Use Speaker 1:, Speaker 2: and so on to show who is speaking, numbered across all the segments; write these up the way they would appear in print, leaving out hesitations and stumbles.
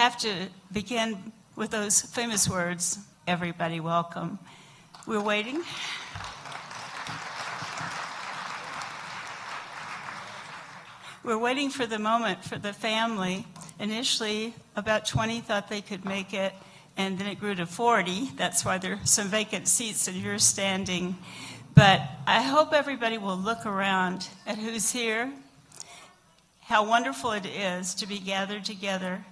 Speaker 1: have to begin with those famous words, everybody welcome. We're waiting. We're waiting for the moment for the family. Initially, about 20 thought they could make it, and then it grew to 40. That's why there are some vacant seats and you're standing. But I hope everybody will look around at who's here, how wonderful it is to be gathered together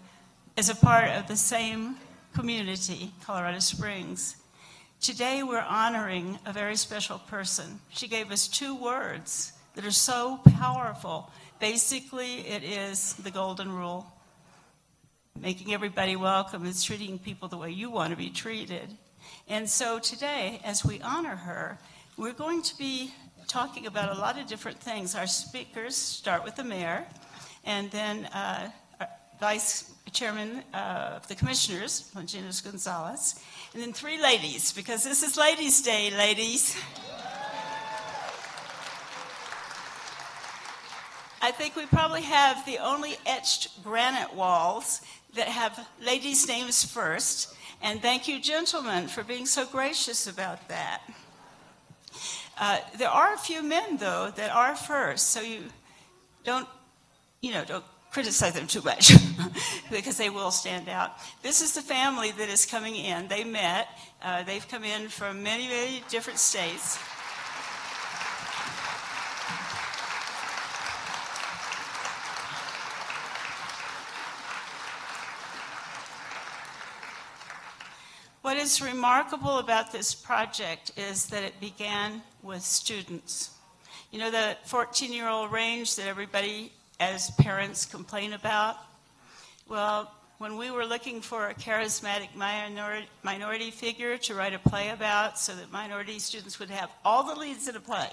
Speaker 1: as a part of the same community, Colorado Springs. Today we're honoring a very special person. She gave us 2 words that are so powerful. Basically, it is the golden rule. Making everybody welcome is treating people the way you want to be treated. And so today, as we honor her, we're going to be talking about a lot of different things. Our speakers start with the mayor, and then Vice Chairman of the Commissioners, Longinos Gonzalez, and then 3 ladies, because this is Ladies' Day, ladies. I think we probably have the only etched granite walls that have ladies' names first, and thank you, gentlemen, for being so gracious about that. There are a few men, though, that are first, so you don't criticize them too much because they will stand out. This is the family that is coming in. They met. They've come in from many, many different states. What is remarkable about this project is that it began with students. You know the 14-year-old range that everybody as parents complain about? Well, when we were looking for a charismatic minority figure to write a play about so that minority students would have all the leads in a play,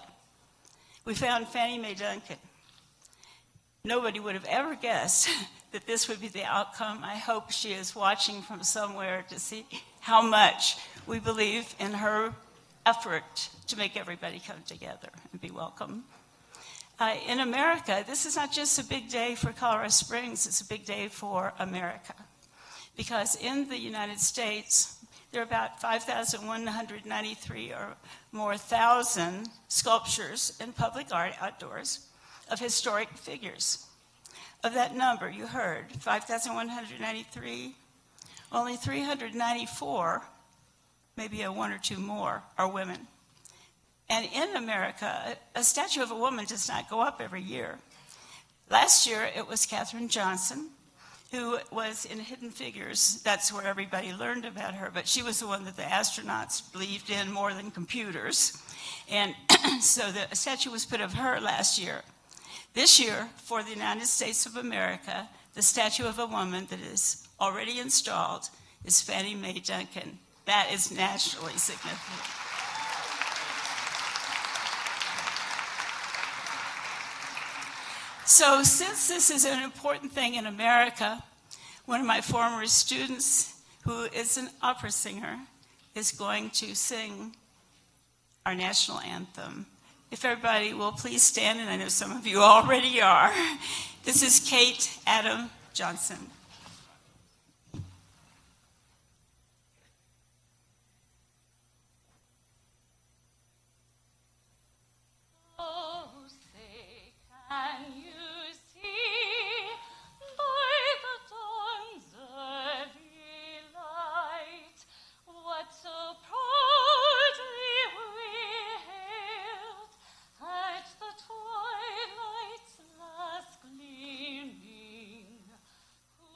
Speaker 1: we found Fanny Mae Duncan. Nobody would have ever guessed that this would be the outcome. I hope she is watching from somewhere to see how much we believe in her effort to make everybody come together and be welcome. In America, this is not just a big day for Colorado Springs, it's a big day for America. Because in the United States, there are about 5,193 or more thousand sculptures in public art outdoors of historic figures. Of that number, you heard, 5,193, only 394, maybe 1 or 2 more, are women. And in America, a statue of a woman does not go up every year. Last year, it was Katherine Johnson, who was in Hidden Figures. That's where everybody learned about her, but she was the one that the astronauts believed in more than computers. And so the statue was put of her last year. This year, for the United States of America, the statue of a woman that is already installed is Fanny Mae Duncan. That is nationally significant. So since this is an important thing in America, one of my former students, who is an opera singer, is going to sing our national anthem. If everybody will please stand, and I know some of you already are. This is Kate Adam Johnson.
Speaker 2: Oh, say, can you see by the dawn's early light what so proudly we hailed at the twilight's last gleaming, who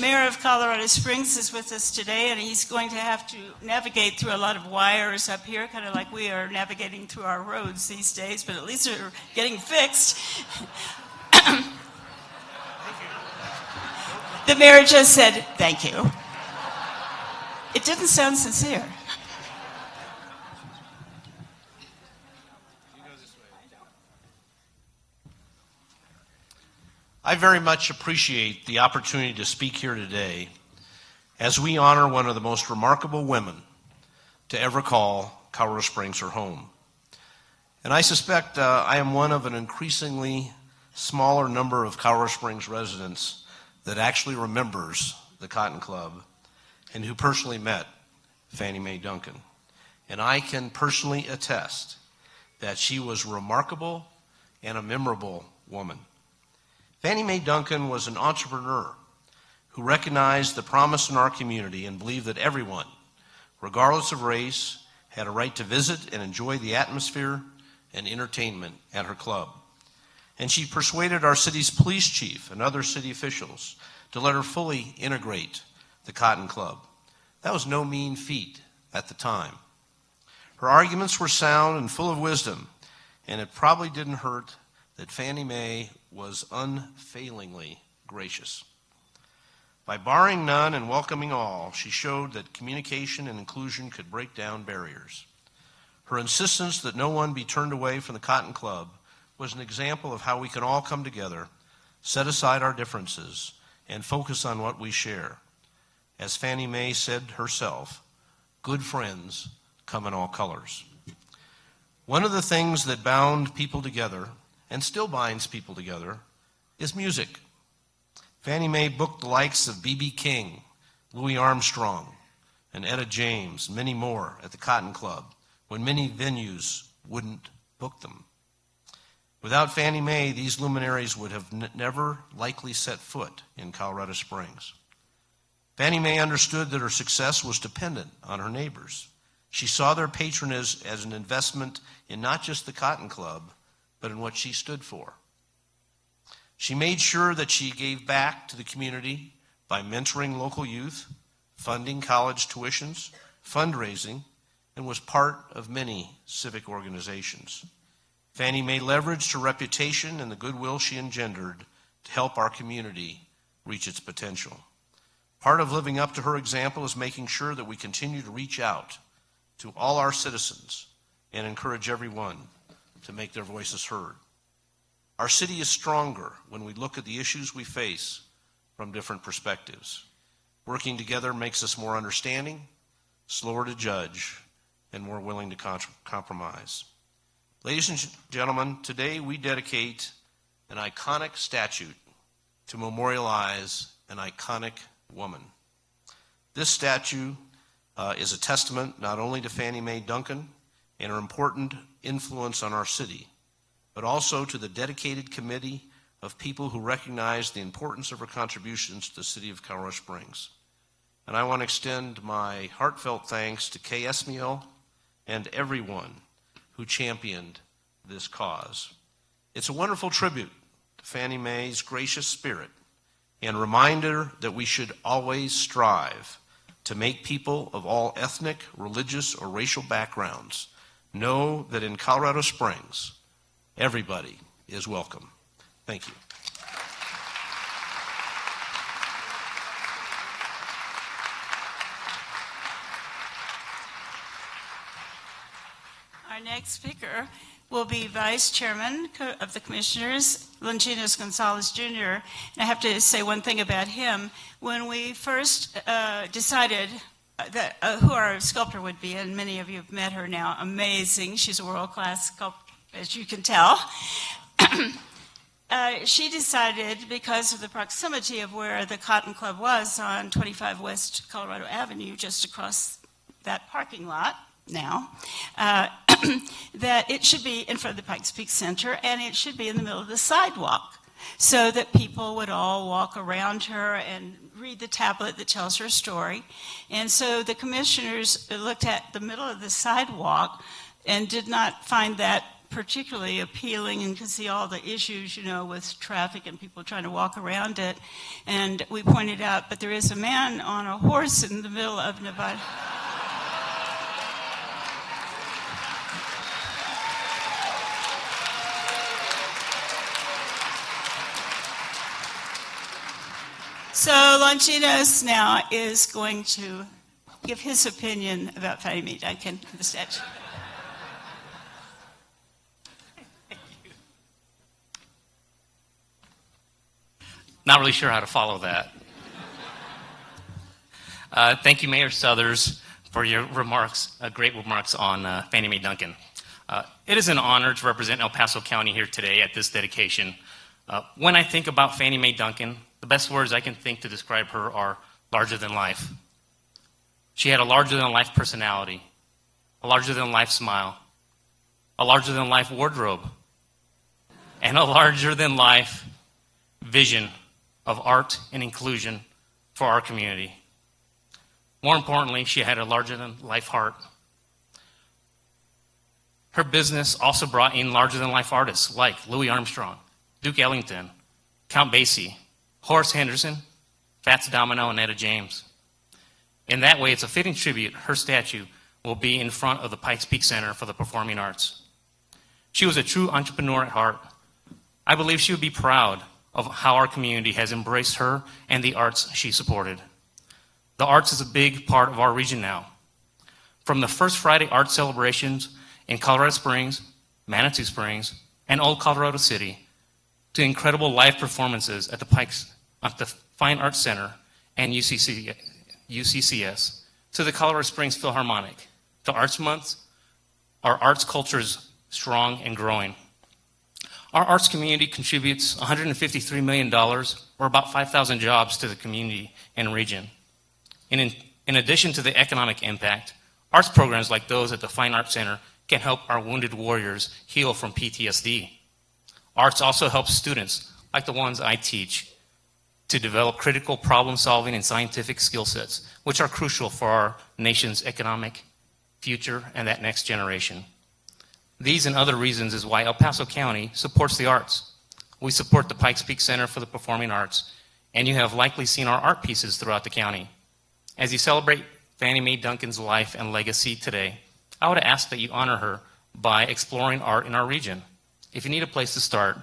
Speaker 1: Mayor of Colorado Springs is with us today, and he's going to have to navigate through a lot of wires up here, kind of like we are navigating through our roads these days, but at least they're getting fixed. The mayor just said, "Thank you." It didn't sound sincere.
Speaker 3: I very much appreciate the opportunity to speak here today as we honor one of the most remarkable women to ever call Colorado Springs her home. And I suspect I am one of an increasingly smaller number of Colorado Springs residents that actually remembers the Cotton Club and who personally met Fanny Mae Duncan. And I can personally attest that she was remarkable and a memorable woman. Fanny Mae Duncan was an entrepreneur who recognized the promise in our community and believed that everyone, regardless of race, had a right to visit and enjoy the atmosphere and entertainment at her club. And she persuaded our city's police chief and other city officials to let her fully integrate the Cotton Club. That was no mean feat at the time. Her arguments were sound and full of wisdom, and it probably didn't hurt that Fannie Mae was unfailingly gracious. By barring none and welcoming all, she showed that communication and inclusion could break down barriers. Her insistence that no one be turned away from the Cotton Club was an example of how we can all come together, set aside our differences, and focus on what we share. As Fannie Mae said herself, "Good friends come in all colors." One of the things that bound people together and still binds people together is music. Fannie Mae booked the likes of B.B. King, Louis Armstrong, and Etta James, and many more at the Cotton Club when many venues wouldn't book them. Without Fannie Mae, these luminaries would have never likely set foot in Colorado Springs. Fannie Mae understood that her success was dependent on her neighbors. She saw their patronage as an investment in not just the Cotton Club, but in what she stood for. She made sure that she gave back to the community by mentoring local youth, funding college tuitions, fundraising, and was part of many civic organizations. Fannie Mae leveraged her reputation and the goodwill she engendered to help our community reach its potential. Part of living up to her example is making sure that we continue to reach out to all our citizens and encourage everyone to make their voices heard. Our city is stronger when we look at the issues we face from different perspectives. Working together makes us more understanding, slower to judge, and more willing to compromise. Ladies and gentlemen, today we dedicate an iconic statue to memorialize an iconic woman. This statue is a testament not only to Fannie Mae Duncan and her important influence on our city, but also to the dedicated committee of people who recognize the importance of her contributions to the city of Colorado Springs. And I want to extend my heartfelt thanks to Kay Esmiel and everyone who championed this cause. It's a wonderful tribute to Fannie Mae's gracious spirit and reminder that we should always strive to make people of all ethnic, religious, or racial backgrounds know that in Colorado Springs, everybody is welcome. Thank you.
Speaker 1: Our next speaker will be Vice Chairman of the Commissioners, Longinos Gonzalez Jr. And I have to say one thing about him. When we first decided that who our sculptor would be, and many of you have met her now, amazing. She's a world-class sculptor, as you can tell. She decided, because of the proximity of where the Cotton Club was on 25 West Colorado Avenue, just across that parking lot now, that it should be in front of the Pikes Peak Center, and it should be in the middle of the sidewalk, so that people would all walk around her and read the tablet that tells her story. And so the commissioners looked at the middle of the sidewalk and did not find that particularly appealing, and could see all the issues, with traffic and people trying to walk around it. And we pointed out, but there is a man on a horse in the middle of Nevada. So Longinos now is going to give his opinion about Fanny Mae Duncan and the statue.
Speaker 4: Not really sure how to follow that. Thank you, Mayor Suthers, for your remarks, great remarks on Fanny Mae Duncan. It is an honor to represent El Paso County here today at this dedication. When I think about Fanny Mae Duncan, the best words I can think to describe her are larger than life. She had a larger than life personality, a larger than life smile, a larger than life wardrobe, and a larger than life vision of art and inclusion for our community. More importantly, she had a larger than life heart. Her business also brought in larger than life artists like Louis Armstrong, Duke Ellington, Count Basie, Horace Henderson, Fats Domino, and Etta James. In that way, it's a fitting tribute. Her statue will be in front of the Pikes Peak Center for the Performing Arts. She was a true entrepreneur at heart. I believe she would be proud of how our community has embraced her and the arts she supported. The arts is a big part of our region now. From the first Friday art celebrations in Colorado Springs, Manitou Springs, and Old Colorado City, to incredible live performances at the Fine Arts Center and UCCS, to the Colorado Springs Philharmonic. The Arts Month, our arts culture is strong and growing. Our arts community contributes $153 million, or about 5,000 jobs to the community and region. In addition to the economic impact, arts programs like those at the Fine Arts Center can help our wounded warriors heal from PTSD. Arts also helps students, like the ones I teach, to develop critical problem-solving and scientific skill sets, which are crucial for our nation's economic future and that next generation. These and other reasons is why El Paso County supports the arts. We support the Pikes Peak Center for the Performing Arts, and you have likely seen our art pieces throughout the county. As you celebrate Fanny Mae Duncan's life and legacy today, I would ask that you honor her by exploring art in our region. If you need a place to start,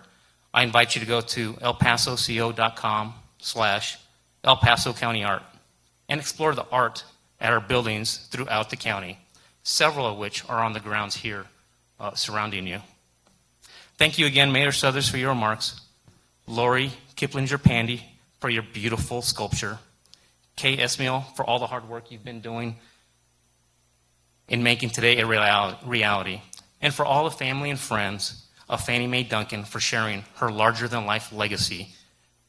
Speaker 4: I invite you to go to elpasoco.com/El Paso County Art and explore the art at our buildings throughout the county, several of which are on the grounds here surrounding you. Thank you again, Mayor Suthers, for your remarks. Lori Kiplinger-Pandy for your beautiful sculpture. Kay Esmiel for all the hard work you've been doing in making today a reality. And for all the family and friends of Fanny Mae Duncan for sharing her larger-than-life legacy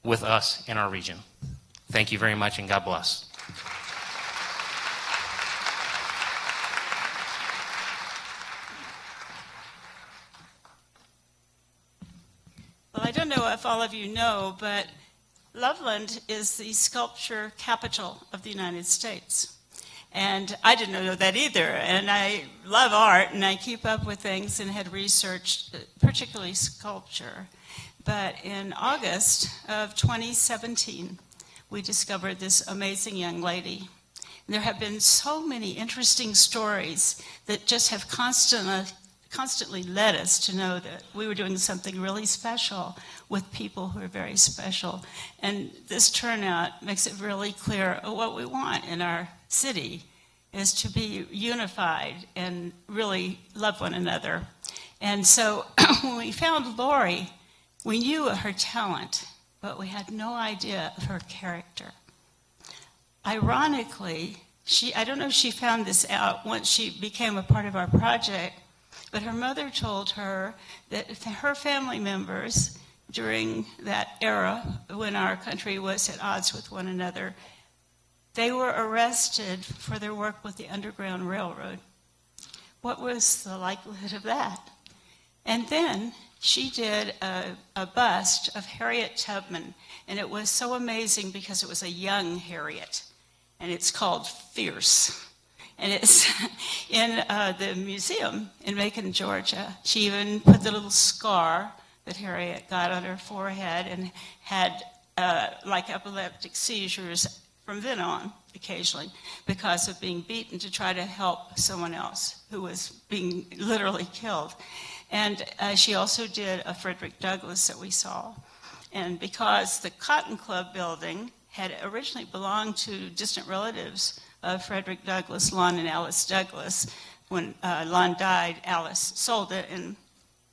Speaker 4: with us in our region. Thank you very much, and God bless.
Speaker 1: Well, I don't know if all of you know, but Loveland is the sculpture capital of the United States. And I didn't know that either. And I love art, and I keep up with things and had researched particularly sculpture. But in August of 2017, we discovered this amazing young lady. And there have been so many interesting stories that just have constantly led us to know that we were doing something really special with people who are very special. And this turnout makes it really clear what we want in our city is to be unified and really love one another. And so when we found Lori, we knew her talent, but we had no idea of her character. Ironically, I don't know if she found this out once she became a part of our project, but her mother told her that her family members during that era when our country was at odds with one another, they were arrested for their work with the Underground Railroad. What was the likelihood of that? And then she did a bust of Harriet Tubman, and it was so amazing because it was a young Harriet, and it's called Fierce. And it's in the museum in Macon, Georgia. She even put the little scar that Harriet got on her forehead and had like epileptic seizures from then on occasionally because of being beaten to try to help someone else who was being literally killed. And she also did a Frederick Douglass that we saw. And because the Cotton Club building had originally belonged to distant relatives of Frederick Douglass, Lon and Alice Douglass, when Lon died, Alice sold it and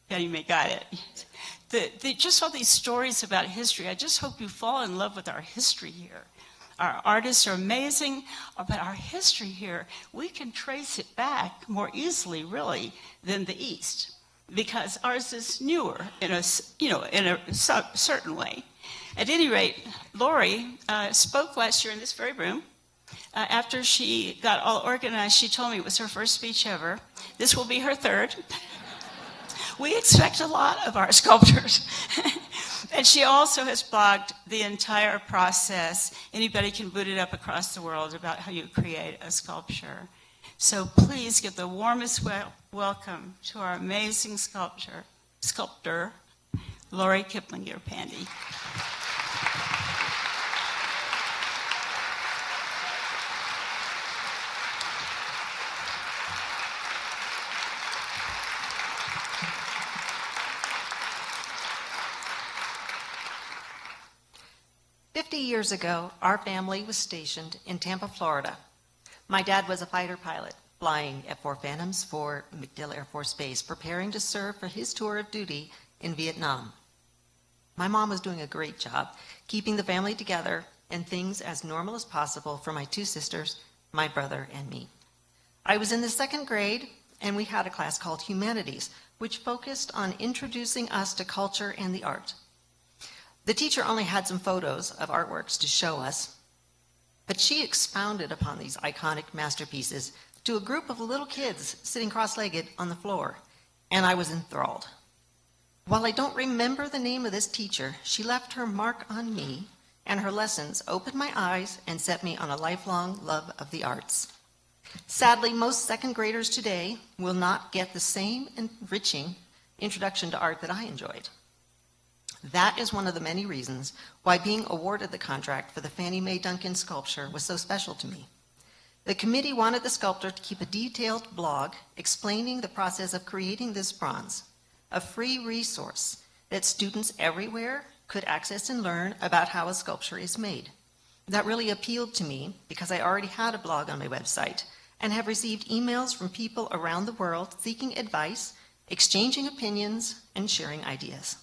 Speaker 1: Fannie Mae got it. Just all these stories about history. I just hope you fall in love with our history here. Our artists are amazing, but our history here, we can trace it back more easily, really, than the East, because ours is newer in a certain way. At any rate, Lori spoke last year in this very room. After she got all organized, she told me it was her first speech ever. This will be her third. We expect a lot of our sculptors. And she also has blogged the entire process. Anybody can boot it up across the world about how you create a sculpture. So please give the warmest welcome to our amazing sculptor, Lori Kiplinger-Pandy.
Speaker 5: Years ago, our family was stationed in Tampa, Florida. My dad was a fighter pilot, flying F-4 Phantoms for MacDill Air Force Base, preparing to serve for his tour of duty in Vietnam. My mom was doing a great job, keeping the family together and things as normal as possible for my two sisters, my brother, and me. I was in the second grade, and we had a class called Humanities, which focused on introducing us to culture and the art. The teacher only had some photos of artworks to show us, but she expounded upon these iconic masterpieces to a group of little kids sitting cross-legged on the floor, and I was enthralled. While I don't remember the name of this teacher, she left her mark on me, and her lessons opened my eyes and set me on a lifelong love of the arts. Sadly, most second graders today will not get the same enriching introduction to art that I enjoyed. That is one of the many reasons why being awarded the contract for the Fanny Mae Duncan sculpture was so special to me. The committee wanted the sculptor to keep a detailed blog explaining the process of creating this bronze, a free resource that students everywhere could access and learn about how a sculpture is made. That really appealed to me because I already had a blog on my website and have received emails from people around the world seeking advice, exchanging opinions, and sharing ideas.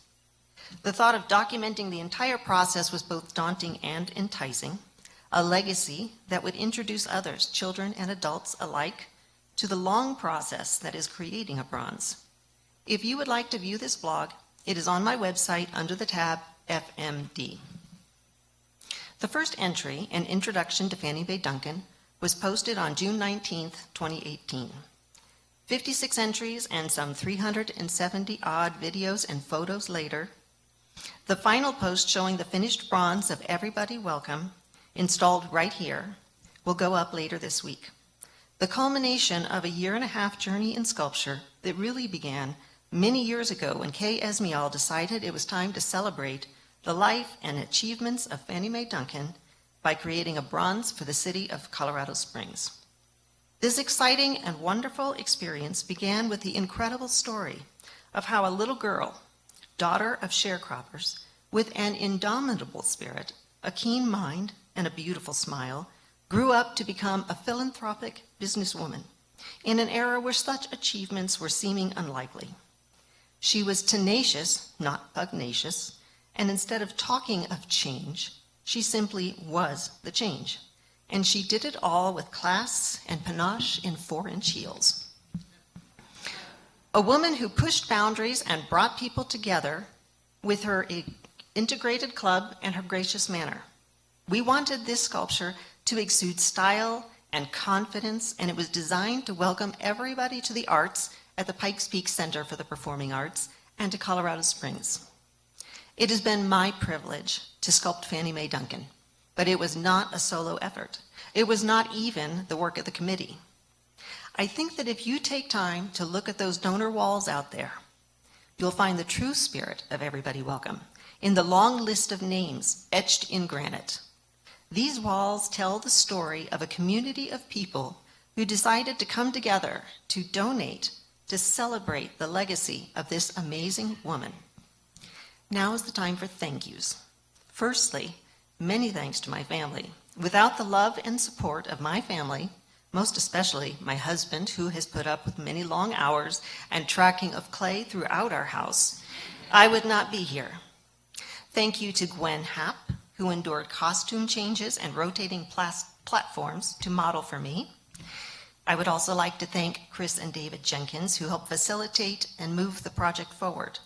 Speaker 5: The thought of documenting the entire process was both daunting and enticing, a legacy that would introduce others, children and adults alike, to the long process that is creating a bronze. If you would like to view this blog, it is on my website under the tab FMD. The first entry, an introduction to Fannie Mae Duncan, was posted on June 19, 2018. 56 entries and some 370 odd videos and photos later, the final post showing the finished bronze of Everybody Welcome, installed right here, will go up later this week. The culmination of a year-and-a-half journey in sculpture that really began many years ago when Kay Esmial decided it was time to celebrate the life and achievements of Fannie Mae Duncan by creating a bronze for the city of Colorado Springs. This exciting and wonderful experience began with the incredible story of how a little girl, daughter of sharecroppers, with an indomitable spirit, a keen mind, and a beautiful smile, grew up to become a philanthropic businesswoman in an era where such achievements were seeming unlikely. She was tenacious, not pugnacious, and instead of talking of change, she simply was the change. And she did it all with class and panache in 4-inch heels. A woman who pushed boundaries and brought people together with her integrated club and her gracious manner. We wanted this sculpture to exude style and confidence, and it was designed to welcome everybody to the arts at the Pikes Peak Center for the Performing Arts and to Colorado Springs. It has been my privilege to sculpt Fannie Mae Duncan, but it was not a solo effort. It was not even the work of the committee. I think that if you take time to look at those donor walls out there, you'll find the true spirit of everybody welcome in the long list of names etched in granite. These walls tell the story of a community of people who decided to come together to donate to celebrate the legacy of this amazing woman. Now is the time for thank yous. Firstly, many thanks to my family. Without the love and support of my family, most especially my husband, who has put up with many long hours and tracking of clay throughout our house, I would not be here. Thank you to Gwen Happ, who endured costume changes and rotating platforms to model for me. I would also like to thank Chris and David Jenkins, who helped facilitate and move the project forward.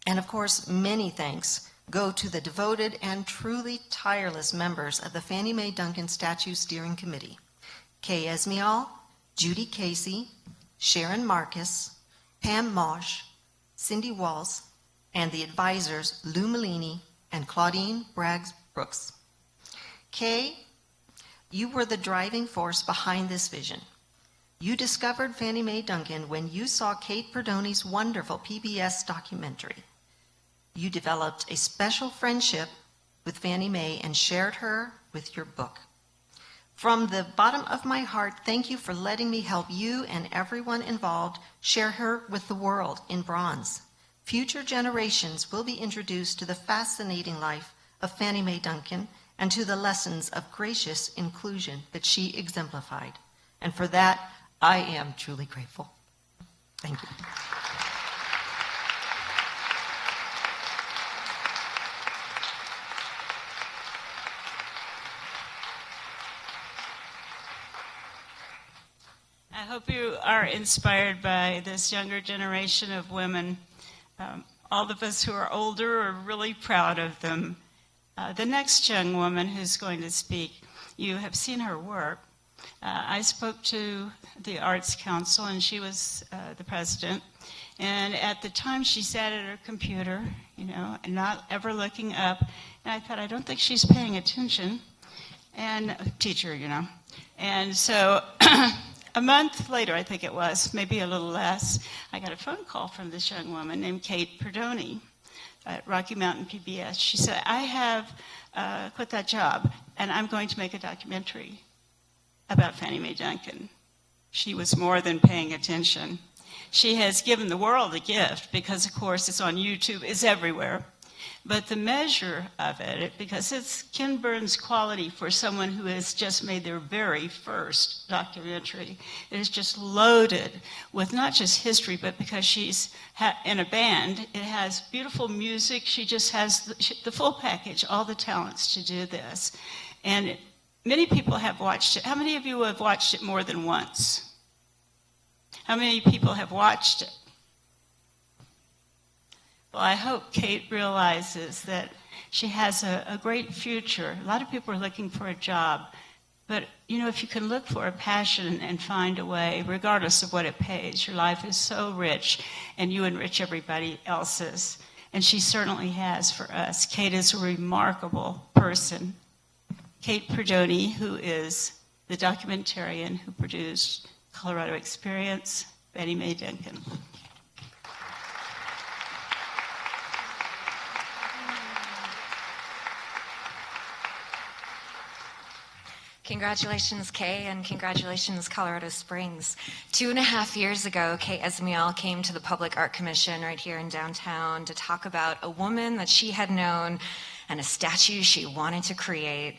Speaker 5: And of course, many thanks go to the devoted and truly tireless members of the Fannie Mae Duncan Statue Steering Committee: Kay Esmial, Judy Casey, Sharon Marcus, Pam Mosh, Cindy Walls, and the advisors Lou Malini and Claudean Bragg-Brooks. Kay, you were the driving force behind this vision. You discovered Fannie Mae Duncan when you saw Kate Perdoni's wonderful PBS documentary. You developed a special friendship with Fannie Mae and shared her with your book. From the bottom of my heart, thank you for letting me help you and everyone involved share her with the world in bronze. Future generations will be introduced to the fascinating life of Fannie Mae Duncan and to the lessons of gracious inclusion that she exemplified. And for that, I am truly grateful. Thank you.
Speaker 1: I hope you are inspired by this younger generation of women. All of us who are older are really proud of them. The next young woman who's going to speak, you have seen her work. I spoke to the Arts Council, and she was the president. And at the time, she sat at her computer, and not ever looking up. And I thought, I don't think she's paying attention. And teacher, And so a month later, I think it was, maybe a little less, I got a phone call from this young woman named Kate Perdoni at Rocky Mountain PBS. She said, I have quit that job, and I'm going to make a documentary about Fannie Mae Duncan. She was more than paying attention. She has given the world a gift because, of course, it's on YouTube, it's everywhere. But the measure of it, because it's Ken Burns' quality for someone who has just made their very first documentary, it is just loaded with not just history, but because she's in a band, it has beautiful music. She just has the full package, all the talents to do this. And many people have watched it. How many of you have watched it more than once? How many people have watched it? Well, I hope Kate realizes that she has a great future. A lot of people are looking for a job. But, if you can look for a passion and find a way, regardless of what it pays, your life is so rich, and you enrich everybody else's. And she certainly has for us. Kate is a remarkable person. Kate Perdoni, who is the documentarian who produced Colorado Experience, Fannie Mae Duncan.
Speaker 6: Congratulations, Kay, and congratulations, Colorado Springs. 2.5 years ago, Kay Esmial came to the Public Art Commission right here in downtown to talk about a woman that she had known and a statue she wanted to create.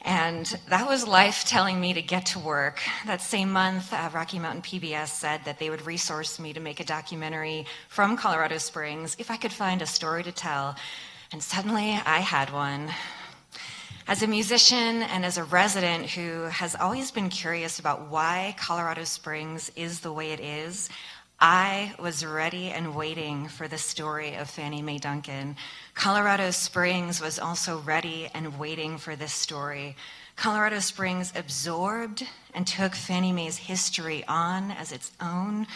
Speaker 6: And that was life telling me to get to work. That same month, Rocky Mountain PBS said that they would resource me to make a documentary from Colorado Springs if I could find a story to tell. And suddenly, I had one. As a musician and as a resident who has always been curious about why Colorado Springs is the way it is, I was ready and waiting for the story of Fannie Mae Duncan. Colorado Springs was also ready and waiting for this story. Colorado Springs absorbed and took Fannie Mae's history on as its own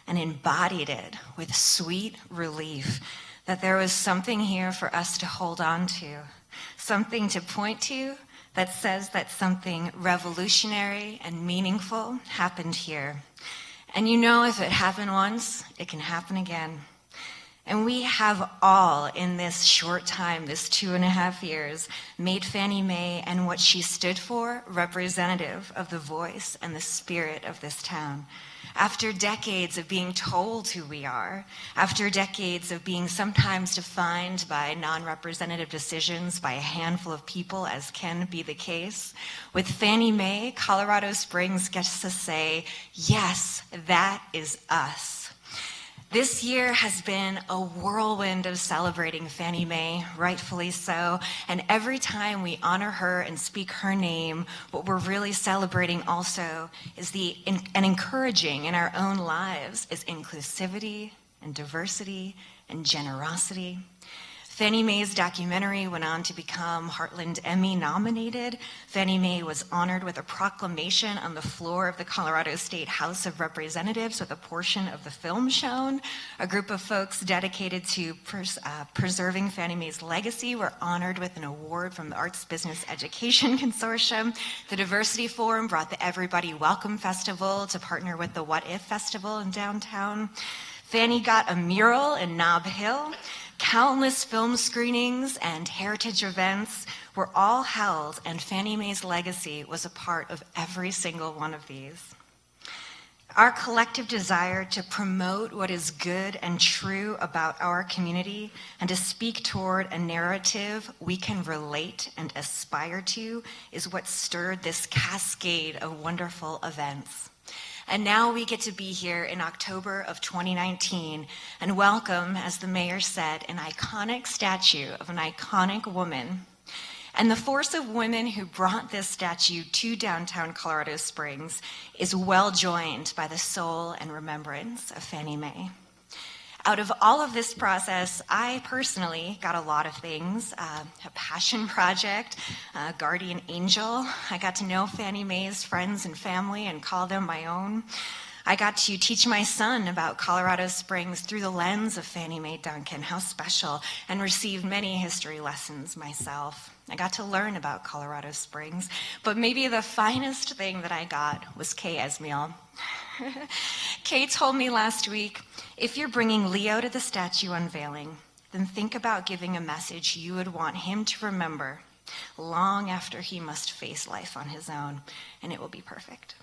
Speaker 6: and embodied it with sweet relief that there was something here for us to hold on to. Something to point to that says that something revolutionary and meaningful happened here. And you know, if it happened once, it can happen again. And we have all, in this short time, this 2.5 years, made Fannie Mae and what she stood for representative of the voice and the spirit of this town. After decades of being told who we are, after decades of being sometimes defined by non-representative decisions by a handful of people, as can be the case, with Fannie Mae, Colorado Springs gets to say, yes, that is us. This year has been a whirlwind of celebrating Fannie Mae, rightfully so, and every time we honor her and speak her name, what we're really celebrating also is and encouraging in our own lives is inclusivity and diversity and generosity. Fannie Mae's documentary went on to become Heartland Emmy nominated. Fannie Mae was honored with a proclamation on the floor of the Colorado State House of Representatives with a portion of the film shown. A group of folks dedicated to preserving Fannie Mae's legacy were honored with an award from the Arts Business Education Consortium. The Diversity Forum brought the Everybody Welcome Festival to partner with the What If Festival in downtown. Fannie got a mural in Nob Hill. Countless film screenings and heritage events were all held, and Fannie Mae's legacy was a part of every single one of these. Our collective desire to promote what is good and true about our community and to speak toward a narrative we can relate and aspire to is what stirred this cascade of wonderful events. And now we get to be here in October of 2019 and welcome, as the mayor said, an iconic statue of an iconic woman. And the force of women who brought this statue to downtown Colorado Springs is well joined by the soul and remembrance of Fannie Mae. Out of all of this process, I personally got a lot of things, a passion project, a guardian angel. I got to know Fannie Mae's friends and family and call them my own. I got to teach my son about Colorado Springs through the lens of Fanny Mae Duncan, how special, and received many history lessons myself. I got to learn about Colorado Springs, but maybe the finest thing that I got was Kay Esmiel. Kay told me last week, if you're bringing Leo to the statue unveiling, then think about giving a message you would want him to remember long after he must face life on his own, and it will be perfect.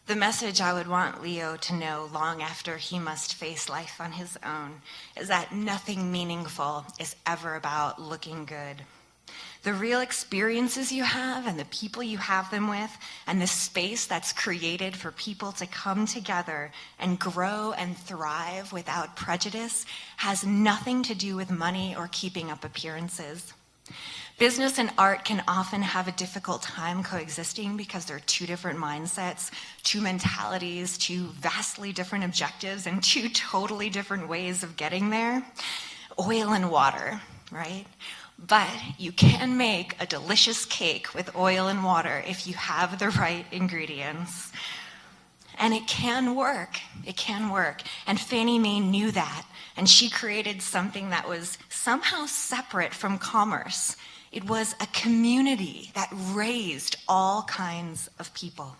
Speaker 6: The message I would want Leo to know long after he must face life on his own is that nothing meaningful is ever about looking good. The real experiences you have and the people you have them with and the space that's created for people to come together and grow and thrive without prejudice has nothing to do with money or keeping up appearances. Business and art can often have a difficult time coexisting because they're two different mindsets, two mentalities, two vastly different objectives, and two totally different ways of getting there. Oil and water, right? But you can make a delicious cake with oil and water if you have the right ingredients. And it can work. It can work. And Fannie Mae knew that. And she created something that was somehow separate from commerce. It was a community that raised all kinds of people.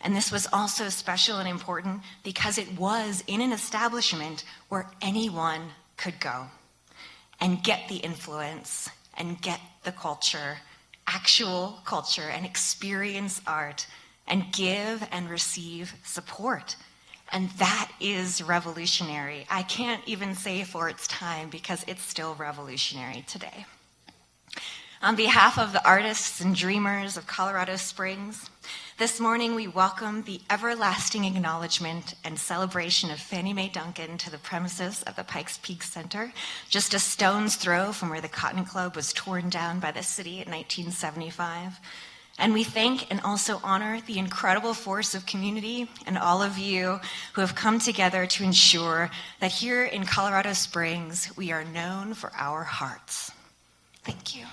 Speaker 6: And this was also special and important because it was in an establishment where anyone could go and get the influence and get the culture, actual culture, and experience art and give and receive support. And that is revolutionary. I can't even say for its time because it's still revolutionary today. On behalf of the artists and dreamers of Colorado Springs, this morning we welcome the everlasting acknowledgement and celebration of Fanny Mae Duncan to the premises of the Pikes Peak Center, just a stone's throw from where the Cotton Club was torn down by the city in 1975. And we thank and also honor the incredible force of community and all of you who have come together to ensure that here in Colorado Springs, we are known for our hearts. Thank you.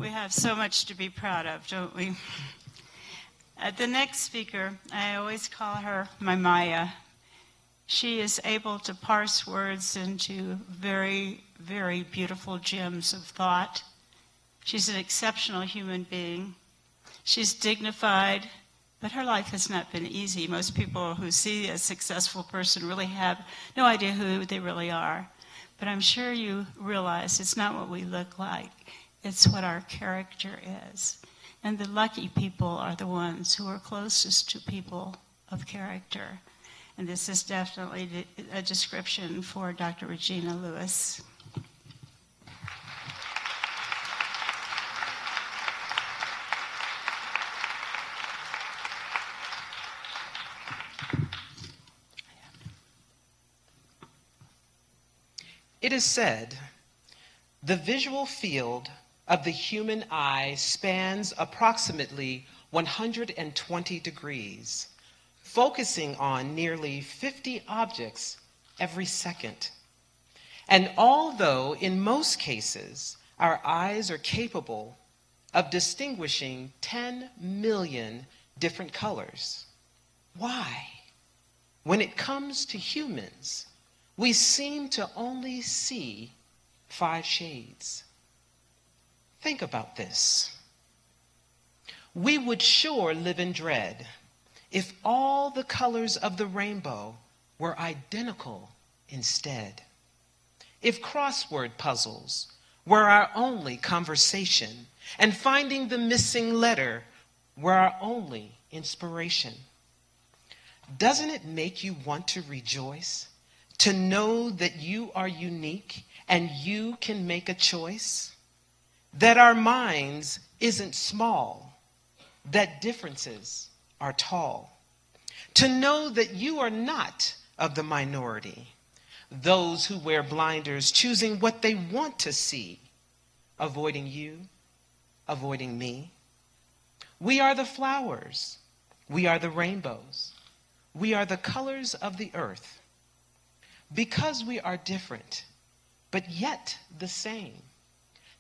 Speaker 1: We have so much to be proud of, don't we? The next speaker, I always call her my Maya. She is able to parse words into very, very beautiful gems of thought. She's an exceptional human being. She's dignified, but her life has not been easy. Most people who see a successful person really have no idea who they really are. But I'm sure you realize it's not what we look like. It's what our character is. And the lucky people are the ones who are closest to people of character. And this is definitely a description for Dr. Regina Lewis.
Speaker 7: It is said, the visual field of the human eye spans approximately 120 degrees, focusing on nearly 50 objects every second. And although in most cases our eyes are capable of distinguishing 10 million different colors, why, when it comes to humans, we seem to only see 5 shades? Think about this. We would sure live in dread if all the colors of the rainbow were identical instead. If crossword puzzles were our only conversation, and finding the missing letter were our only inspiration. Doesn't it make you want to rejoice, to know that you are unique and you can make a choice? That our minds isn't small, that differences are tall. To know that you are not of the minority, those who wear blinders, choosing what they want to see, avoiding you, avoiding me. We are the flowers, we are the rainbows, we are the colors of the earth. Because we are different, but yet the same,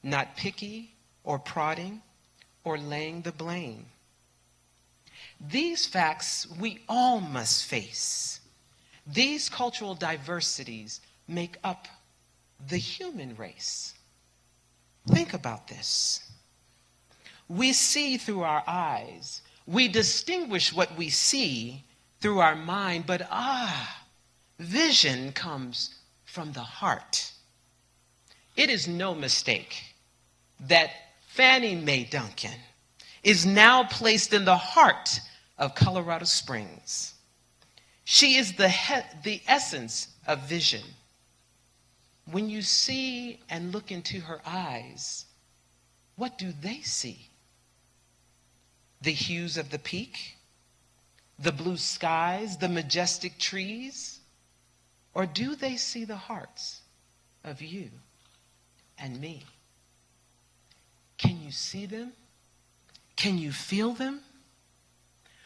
Speaker 7: not picky or prodding or laying the blame. These facts we all must face. These cultural diversities make up the human race. Think about this. We see through our eyes. We distinguish what we see through our mind, but vision comes from the heart. It is no mistake that Fanny Mae Duncan is now placed in the heart of Colorado Springs. She is the essence of vision. When you see and look into her eyes, what do they see? The hues of the peak, the blue skies, the majestic trees? Or do they see the hearts of you and me? Can you see them? Can you feel them?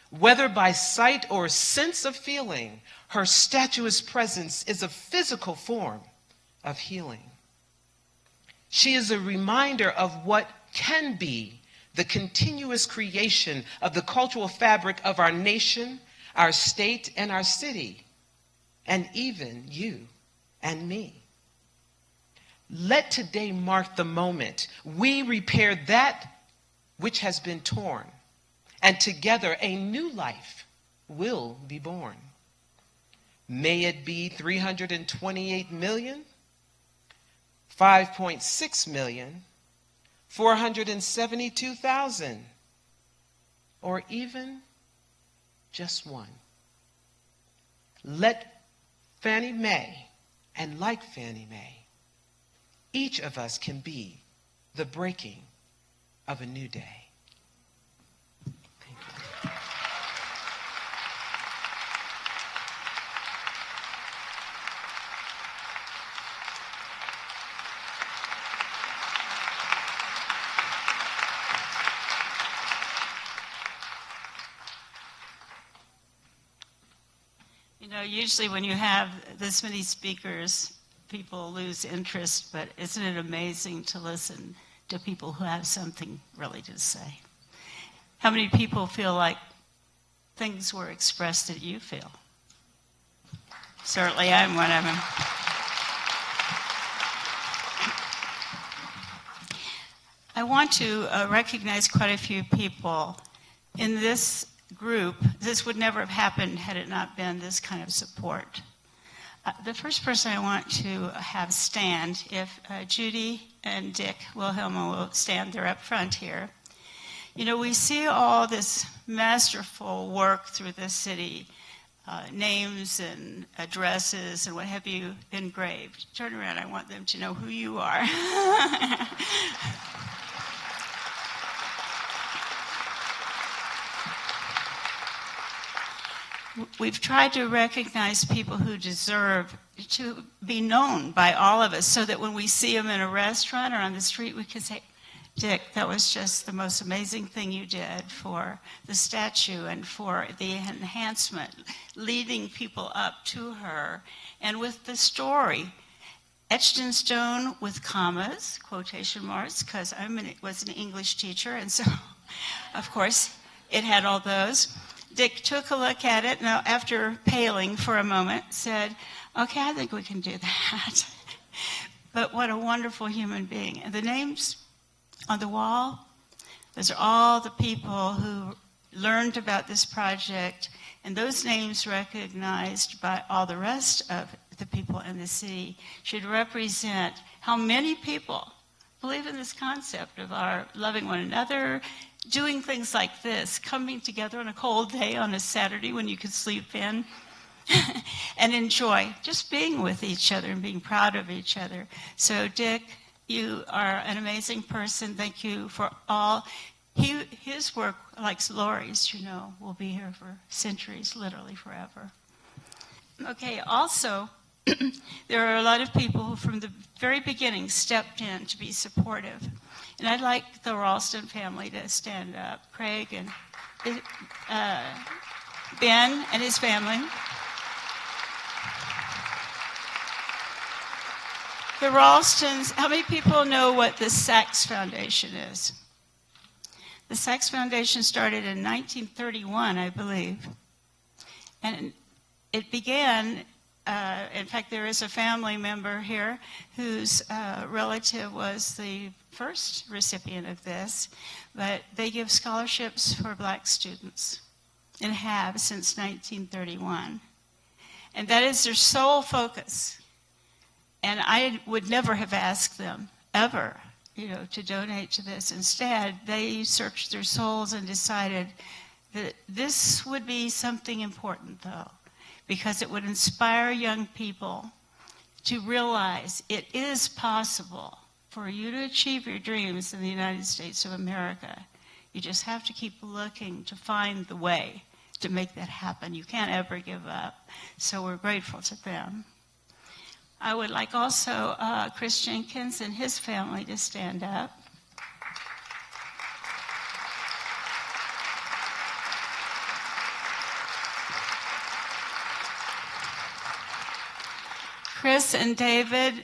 Speaker 7: Whether by sight or sense of feeling, her statuesque presence is a physical form of healing. She is a reminder of what can be the continuous creation of the cultural fabric of our nation, our state, and our city, and even you and me. Let today mark the moment we repair that which has been torn, and together a new life will be born. May it be 328 million, 5.6 million, 472,000, or even just one. Let Fannie Mae, and like Fannie Mae, each of us can be the breaking of a new day. Thank you.
Speaker 1: You know, usually when you have this many speakers, people lose interest, but isn't it amazing to listen to people who have something really to say. How many people feel like things were expressed that you feel? Certainly I'm one of them. I want to recognize quite a few people. In this group, this would never have happened had it not been this kind of support. The first person I want to have stand, if Judy and Dick Wilhelm will stand, they're up front here. You know, we see all this masterful work through this city, names and addresses and what have you engraved. Turn around, I want them to know who you are. We've tried to recognize people who deserve to be known by all of us so that when we see them in a restaurant or on the street, we can say, Dick, that was just the most amazing thing you did for the statue and for the enhancement, leading people up to her. And with the story, etched in stone with commas, quotation marks, because I was an English teacher, and so, of course, it had all those. Dick took a look at it, and after paling for a moment, said, okay, I think we can do that. But what a wonderful human being. And the names on the wall, those are all the people who learned about this project, and those names recognized by all the rest of the people in the city should represent how many people believe in this concept of our loving one another, doing things like this, coming together on a cold day on a Saturday when you could sleep in, and enjoy just being with each other and being proud of each other. So, Dick, you are an amazing person. Thank you for all. His work, like Laurie's, you know, will be here for centuries, literally forever. Okay, also, there are a lot of people who from the very beginning stepped in to be supportive. And I'd like the Ralston family to stand up. Craig and Ben and his family. The Ralstons, how many people know what the Sachs Foundation is? The Sachs Foundation started in 1931, I believe. And it began, in fact, there is a family member here whose relative was the first recipient of this, but they give scholarships for black students and have since 1931. And that is their sole focus. And I would never have asked them, ever, you know, to donate to this. Instead, they searched their souls and decided that this would be something important, though, because it would inspire young people to realize it is possible for you to achieve your dreams in the United States of America. You just have to keep looking to find the way to make that happen. You can't ever give up. So we're grateful to them. I would like also Chris Jenkins and his family to stand up. Chris and David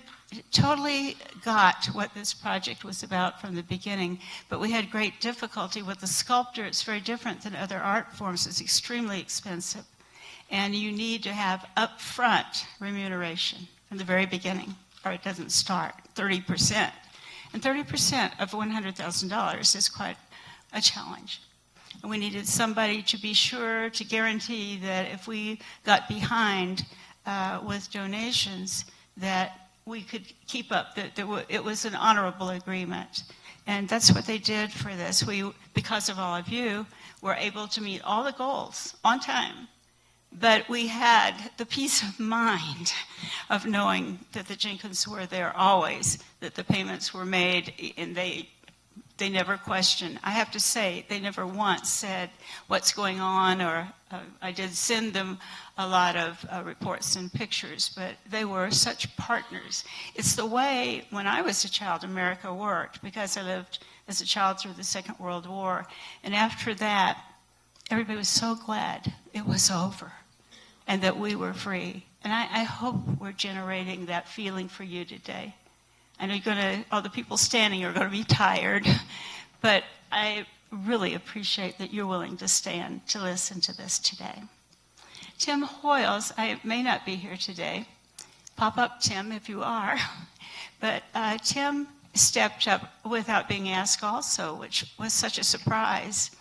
Speaker 1: totally got what this project was about from the beginning, but we had great difficulty with the sculptor. It's very different than other art forms. It's extremely expensive, and you need to have upfront remuneration from the very beginning, or it doesn't start, 30%. And 30% of $100,000 is quite a challenge. And we needed somebody to be sure to guarantee that if we got behind with donations, that we could keep up, that it was an honorable agreement. And that's what they did for this. We, because of all of you, were able to meet all the goals on time. But we had the peace of mind of knowing that the Jenkins were there always, that the payments were made, and they never questioned. I have to say, they never once said what's going on, or I did send them a lot of reports and pictures, but they were such partners. It's the way, when I was a child, America worked, because I lived as a child through the Second World War. And after that, everybody was so glad it was over and that we were free. And I hope we're generating that feeling for you today. I know all the people standing are going to be tired, but I really appreciate that you're willing to stand to listen to this today. Tim Hoyles, I may not be here today. Pop up, Tim, if you are. But Tim stepped up without being asked also, which was such a surprise.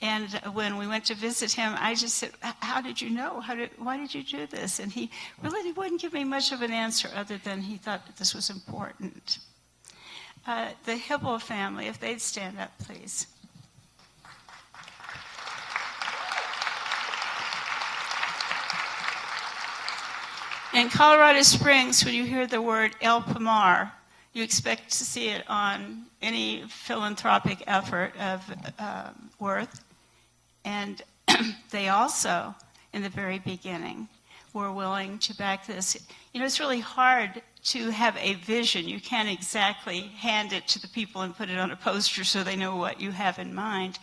Speaker 1: And when we went to visit him, I just said, how did you know? Why did you do this? And he really wouldn't give me much of an answer other than he thought that this was important. The Hibble family, if they'd stand up, please. In Colorado Springs, when you hear the word El Pomar, you expect to see it on any philanthropic effort of worth. And they also, in the very beginning, were willing to back this. You know, it's really hard to have a vision. You can't exactly hand it to the people and put it on a poster so they know what you have in mind.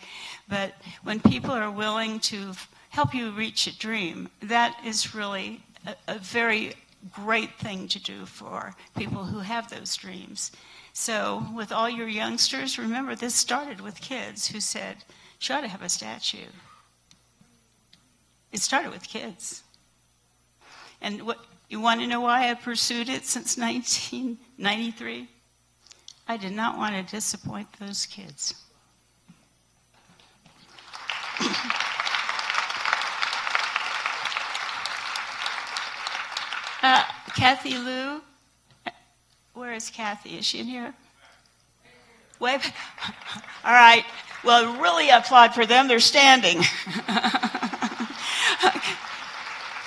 Speaker 1: But when people are willing to help you reach a dream, that is really a very great thing to do for people who have those dreams. So with all your youngsters, remember this started with kids who said, you ought to have a statue. It started with kids. And you want to know why I pursued it since 1993? I did not want to disappoint those kids. Kathy Lou, where is Kathy? Is she in here? Wave. All right. Well, really applaud for them. They're standing.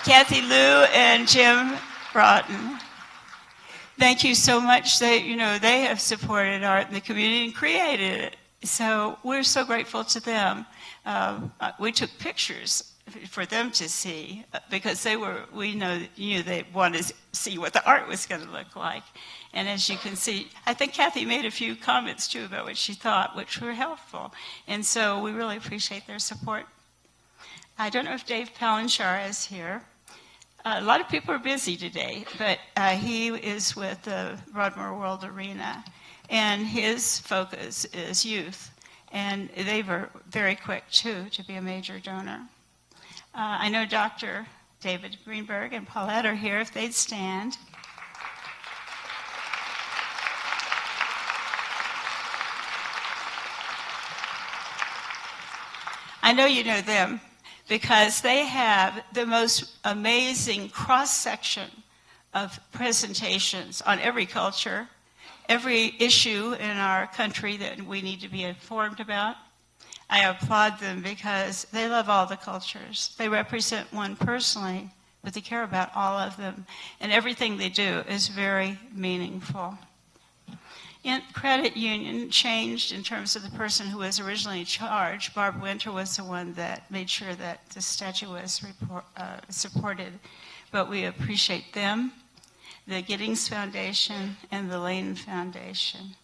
Speaker 1: Kathy Lou and Jim Broughton. Thank you so much. They have supported art in the community and created it. So we're so grateful to them. We took pictures for them to see because we knew they wanted to see what the art was going to look like. And as you can see, I think Kathy made a few comments too about what she thought, which were helpful. And so we really appreciate their support. I don't know if Dave Palanchar is here. A lot of people are busy today, but he is with the Broadmoor World Arena, and his focus is youth. And they were very quick, too, to be a major donor. I know Dr. David Greenberg and Paulette are here, if they'd stand. I know you know them because they have the most amazing cross-section of presentations on every culture, every issue in our country that we need to be informed about. I applaud them because they love all the cultures. They represent one personally, but they care about all of them. And everything they do is very meaningful. Credit union changed in terms of the person who was originally in charge. Barb Winter was the one that made sure that the statue was supported. But we appreciate them, the Giddings Foundation, and the Lane Foundation.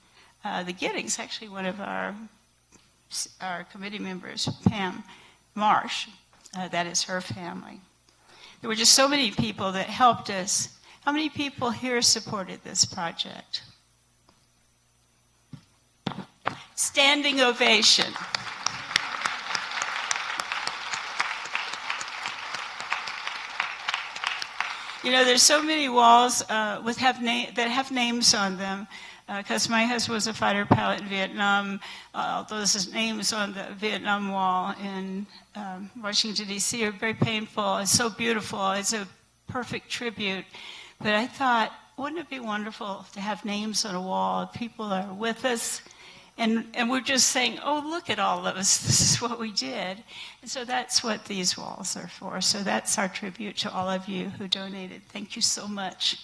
Speaker 1: The Giddings, actually one of our committee members, Pam Marsh, that is her family. There were just so many people that helped us. How many people here supported this project? Standing ovation. You know, there's so many walls that have names on them. Because my husband was a fighter pilot in Vietnam. Those names on the Vietnam Wall in Washington, D.C. are very painful. It's so beautiful. It's a perfect tribute. But I thought, wouldn't it be wonderful to have names on a wall? People are with us, and we're just saying, oh, look at all of us. This is what we did. And so that's what these walls are for. So that's our tribute to all of you who donated. Thank you so much.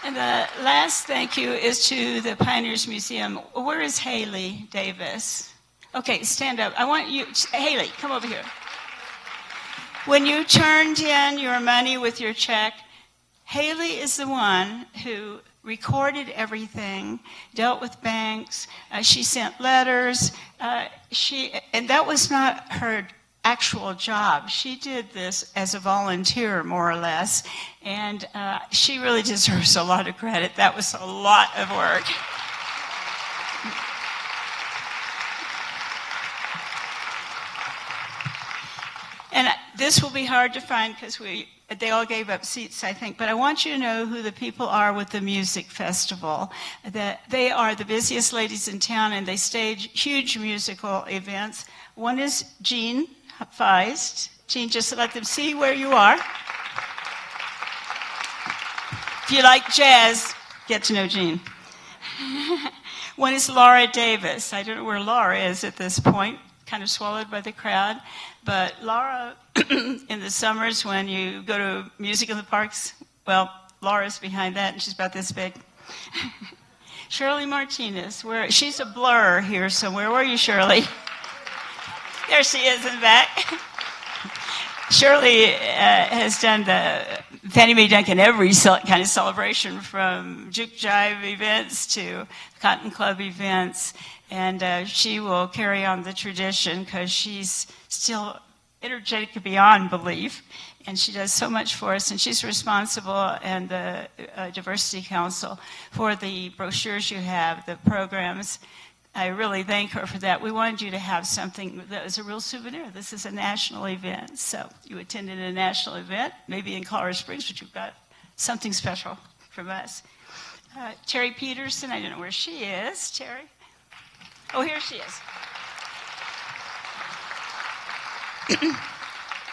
Speaker 1: And the last thank you is to the Pioneers Museum. Where is Haley Davis? Okay, stand up. I want you, Haley, come over here. When you turned in your money with your check, Haley is the one who recorded everything, dealt with banks. She sent letters. And that was not her actual job. She did this as a volunteer, more or less, and she really deserves a lot of credit. That was a lot of work. And this will be hard to find because they all gave up seats, I think. But I want you to know who the people are with the music festival. That they are the busiest ladies in town, and they stage huge musical events. One is Jean Feist. Jean, just let them see where you are. If you like jazz, get to know Jean. One is Laura Davis. I don't know where Laura is at this point, kind of swallowed by the crowd. But Laura, in the summers when you go to music in the parks, well, Laura's behind that, and she's about this big. Shirley Martinez, she's a blur here somewhere. Where are you, Shirley? There she is in the back. Shirley has done the Fanny Mae Duncan every kind of celebration, from juke jive events to cotton club events. And she will carry on the tradition because she's still energetic beyond belief. And she does so much for us. And she's responsible, and the Diversity Council, for the brochures you have, the programs. I really thank her for that. We wanted you to have something that was a real souvenir. This is a national event. So you attended a national event, maybe in Colorado Springs, but you've got something special from us. Terry Peterson, I don't know where she is. Terry? Oh, here she is.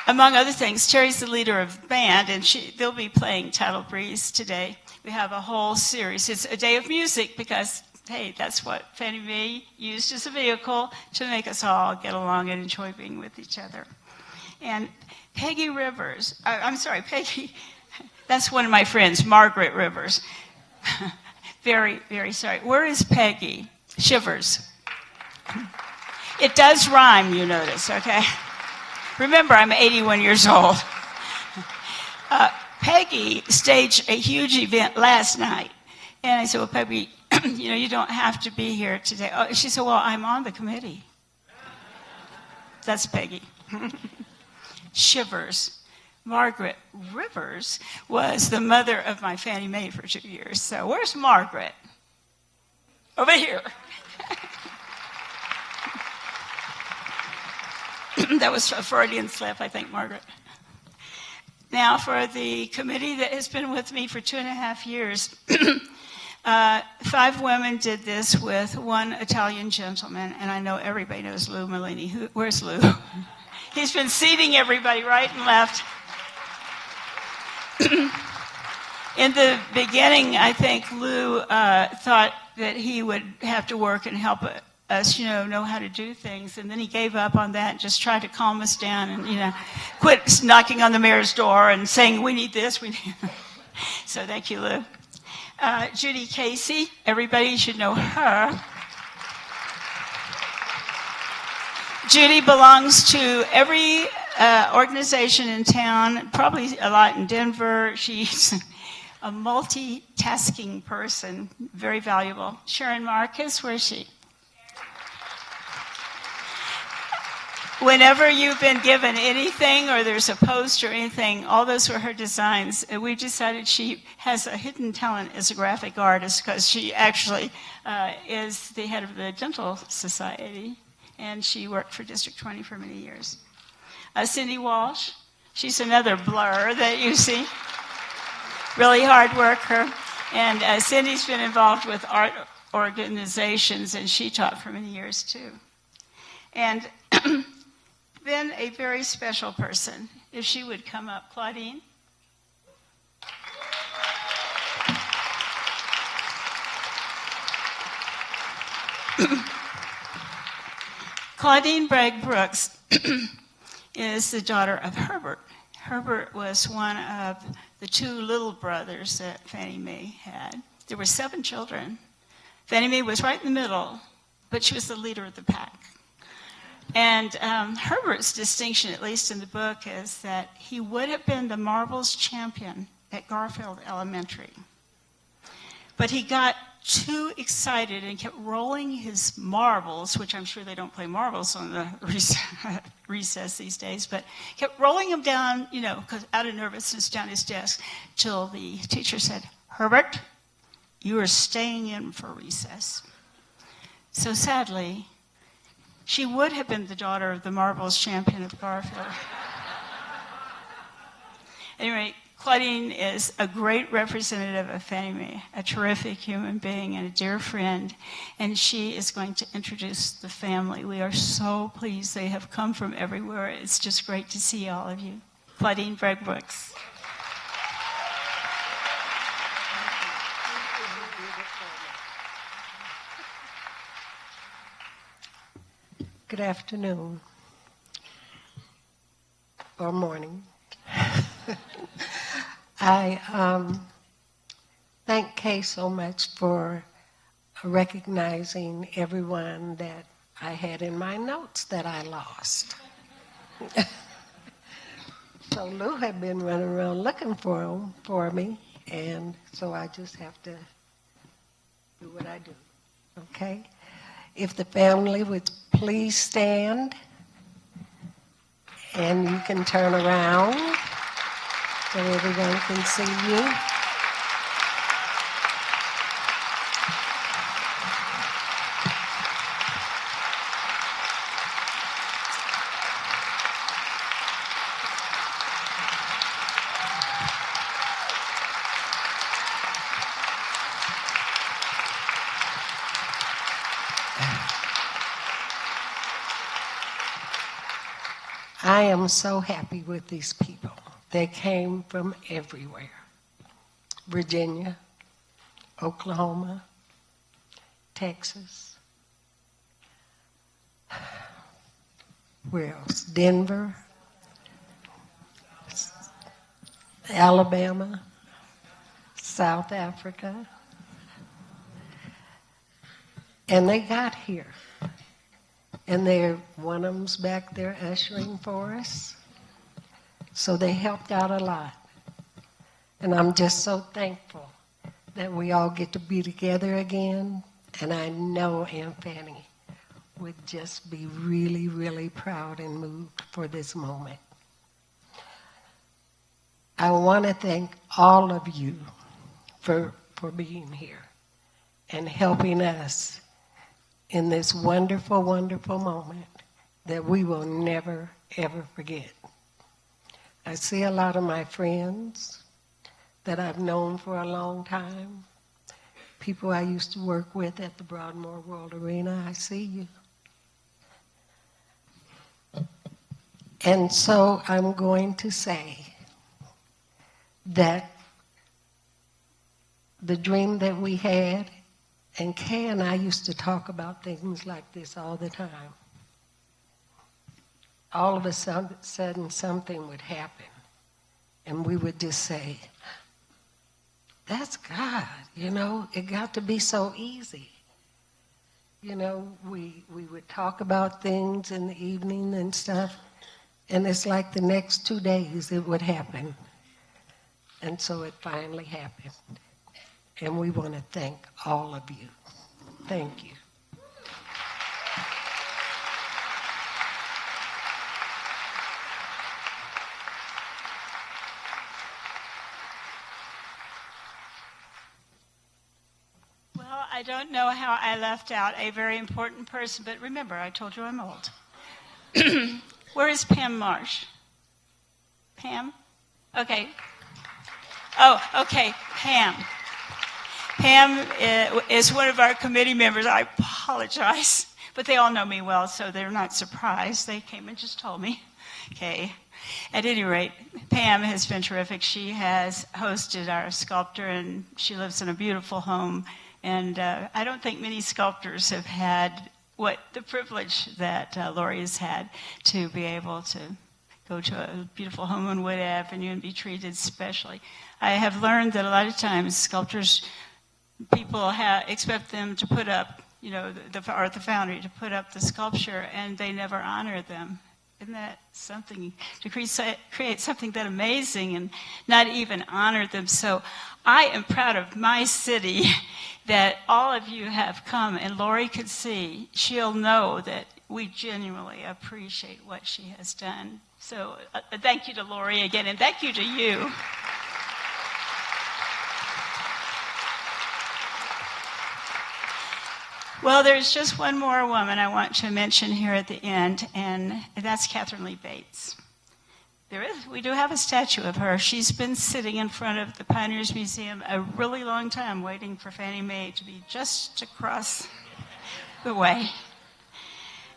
Speaker 1: Among other things, Terry's the leader of the band, and they'll be playing Tidal Breeze today. We have a whole series. It's a day of music because, hey, that's what Fannie Mae used as a vehicle to make us all get along and enjoy being with each other. And Peggy Rivers, Peggy, that's one of my friends, Margaret Rivers. Very, very sorry. Where is Peggy? Shivers. It does rhyme, you notice, okay? Remember, I'm 81 years old. Peggy staged a huge event last night. And I said, well, Peggy, you don't have to be here today. Oh, she said, well, I'm on the committee. That's Peggy. Shivers. Margaret Rivers was the mother of my Fannie Mae for 2 years. So where's Margaret? Over here. That was a Freudian slip, I think, Margaret. Now, for the committee that has been with me for 2.5 years, 5 women did this with one Italian gentleman, and I know everybody knows Lou Malini. Where's Lou? He's been seating everybody right and left. In the beginning, I think Lou thought that he would have to work and help us, know how to do things, and then he gave up on that and just tried to calm us down and, quit knocking on the mayor's door and saying, we need this, we need... So thank you, Lou. Judy Casey, everybody should know her. Judy belongs to every organization in town, probably a lot in Denver. She's a multitasking person, very valuable. Sharon Marcus, where is she? Whenever you've been given anything or there's a post or anything, all those were her designs. We decided she has a hidden talent as a graphic artist because she actually is the head of the Dental Society, and she worked for District 20 for many years. Cindy Walsh, she's another blur that you see. Really hard worker. And Cindy's been involved with art organizations, and she taught for many years too. And then a very special person, if she would come up, Claudine. Claudean Bragg-Brooks is the daughter of Herbert. Herbert was one of the 2 little brothers that Fannie Mae had. There were 7 children. Fannie Mae was right in the middle, but she was the leader of the pack. And Herbert's distinction, at least in the book, is that he would have been the marbles champion at Garfield Elementary. But he got too excited and kept rolling his marbles, which I'm sure they don't play marbles on the recess these days, but kept rolling them down, because out of nervousness down his desk, till the teacher said, "Herbert, you are staying in for recess." So sadly, she would have been the daughter of the marbles champion of Garfield. Anyway, Claudine is a great representative of Fannie Mae, a terrific human being and a dear friend, and she is going to introduce the family. We are so pleased they have come from everywhere. It's just great to see all of you. Claudean Bragg-Brooks.
Speaker 8: Good afternoon, or morning. I thank Kay so much for recognizing everyone that I had in my notes that I lost. So Lou had been running around looking for them for me, and so I just have to do what I do, okay? If the family would please stand, and you can turn around so everyone can see you. I am so happy with these people. They came from everywhere. Virginia, Oklahoma, Texas. Where else? Denver, Alabama, South Africa. And they got here. And one of them's back there ushering for us. So they helped out a lot. And I'm just so thankful that we all get to be together again. And I know Aunt Fanny would just be really, really proud and moved for this moment. I want to thank all of you for being here and helping us in this wonderful, wonderful moment that we will never, ever forget. I see a lot of my friends that I've known for a long time, people I used to work with at the Broadmoor World Arena. I see you. And so I'm going to say that the dream that we had, and Kay and I used to talk about things like this all the time. All of a sudden something would happen, and we would just say, that's God, it got to be so easy. We would talk about things in the evening and stuff, and it's like the next 2 days it would happen. And so it finally happened. And we want to thank all of you. Thank you.
Speaker 1: Well, I don't know how I left out a very important person, but remember, I told you I'm old. Where is Pam Marsh? Pam? Okay. Oh, okay, Pam. Pam is one of our committee members. I apologize, but they all know me well, so they're not surprised. They came and just told me. Okay. At any rate, Pam has been terrific. She has hosted our sculptor, and she lives in a beautiful home. And I don't think many sculptors have had the privilege that Lori has had to be able to go to a beautiful home on Wood Avenue and be treated specially. I have learned that a lot of times sculptors, people expect them to put up, the foundry to put up the sculpture, and they never honor them. Isn't that something, to create something that amazing and not even honor them? So I am proud of my city that all of you have come, and Lori could see, she'll know that we genuinely appreciate what she has done. So thank you to Lori again, and thank you to you. Well, there's just one more woman I want to mention here at the end, and that's Catherine Lee Bates. We do have a statue of her. She's been sitting in front of the Pioneers Museum a really long time, waiting for Fannie Mae to be just across the way.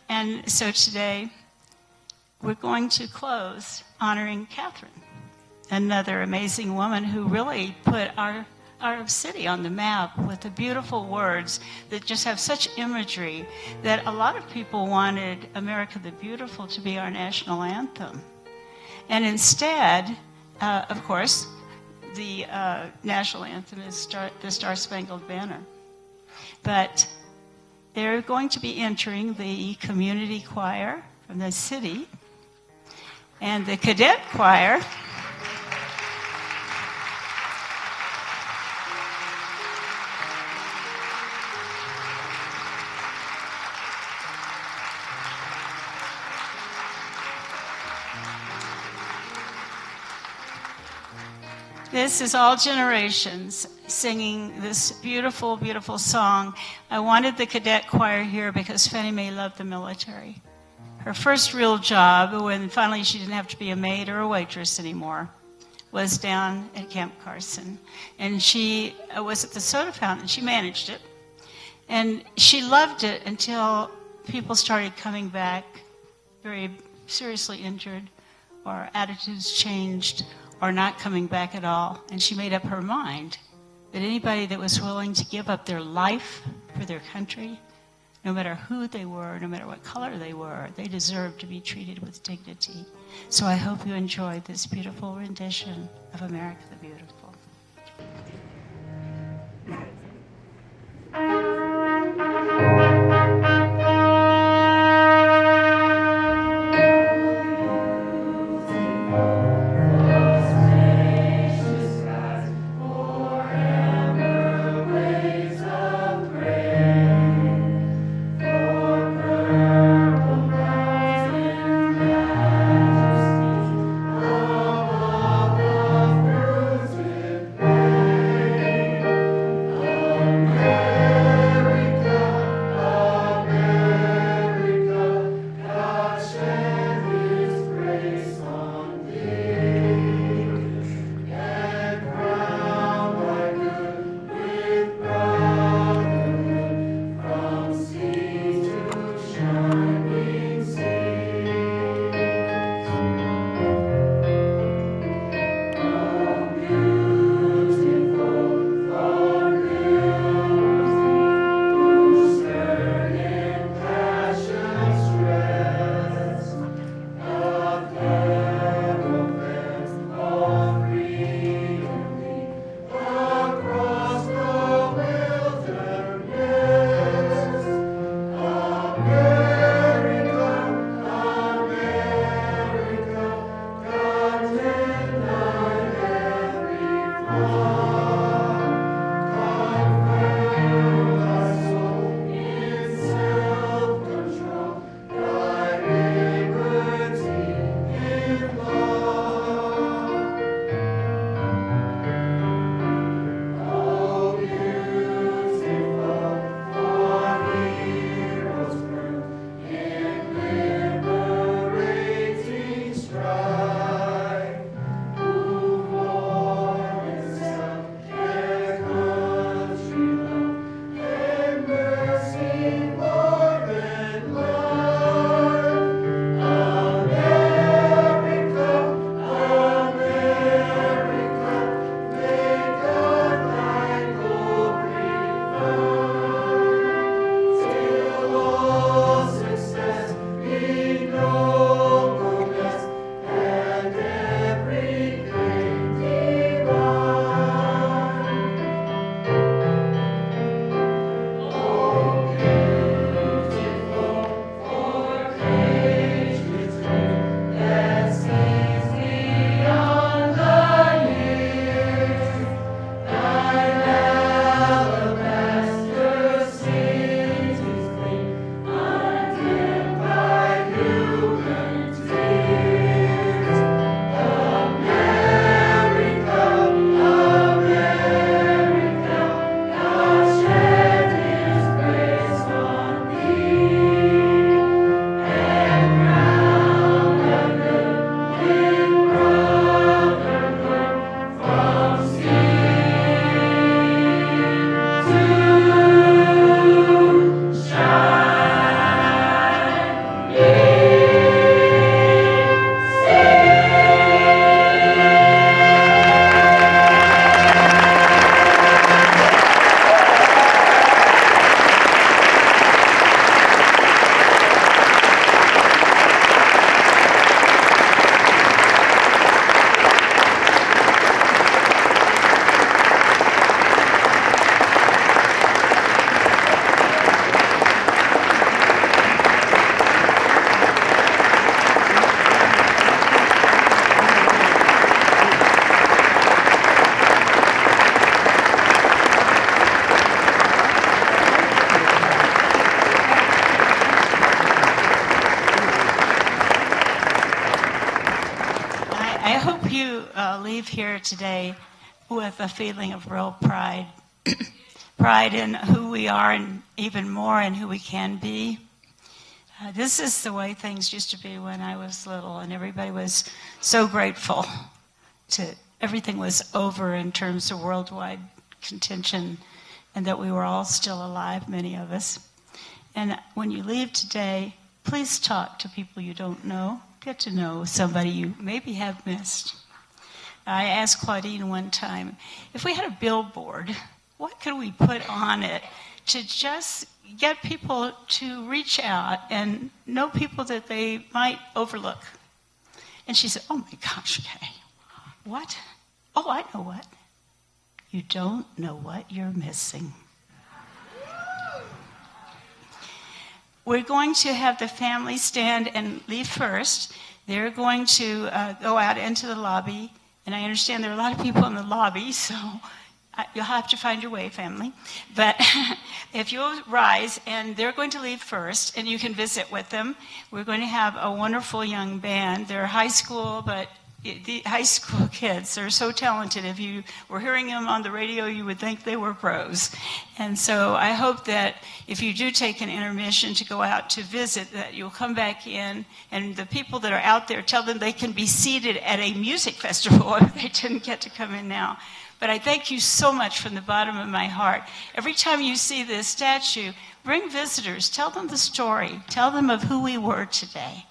Speaker 1: And so today, we're going to close honoring Catherine, another amazing woman who really put our city on the map with the beautiful words that just have such imagery that a lot of people wanted America the Beautiful to be our national anthem. And instead, of course, the national anthem is the Star-Spangled Banner. But they're going to be entering the community choir from the city and the cadet choir. This is all generations singing this beautiful, beautiful song. I wanted the cadet choir here because Fannie Mae loved the military. Her first real job, when finally she didn't have to be a maid or a waitress anymore, was down at Camp Carson. And she was at the soda fountain. She managed it. And she loved it until people started coming back very seriously injured, or attitudes changed, or not coming back at all. And she made up her mind that anybody that was willing to give up their life for their country, no matter who they were, no matter what color they were, they deserved to be treated with dignity. So I hope you enjoyed this beautiful rendition of America the Beautiful. leave here today with a feeling of real pride. Pride in who we are and even more in who we can be. This is the way things used to be when I was little, and everybody was so grateful to everything was over in terms of worldwide contention, and that we were all still alive, many of us. And when you leave today, please talk to people you don't know. Get to know somebody you maybe have missed. I asked Claudine one time, if we had a billboard, what could we put on it to just get people to reach out and know people that they might overlook? And she said, oh my gosh, okay. What? Oh, I know what. You don't know what you're missing. We're going to have the family stand and leave first. They're going to go out into the lobby. And I understand there are a lot of people in the lobby, so you'll have to find your way, family. But if you'll rise, and they're going to leave first, and you can visit with them. We're going to have a wonderful young band. They're high school, but the high school kids are so talented. If you were hearing them on the radio, you would think they were pros. And so I hope that if you do take an intermission to go out to visit, that you'll come back in, and the people that are out there, tell them they can be seated at a music festival if they didn't get to come in now. But I thank you so much from the bottom of my heart. Every time you see this statue, bring visitors, tell them the story, tell them of who we were today.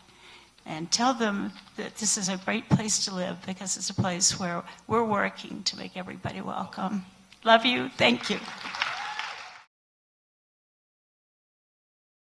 Speaker 1: And tell them that this is a great place to live, because it's a place where we're working to make everybody welcome. Love you. Thank you.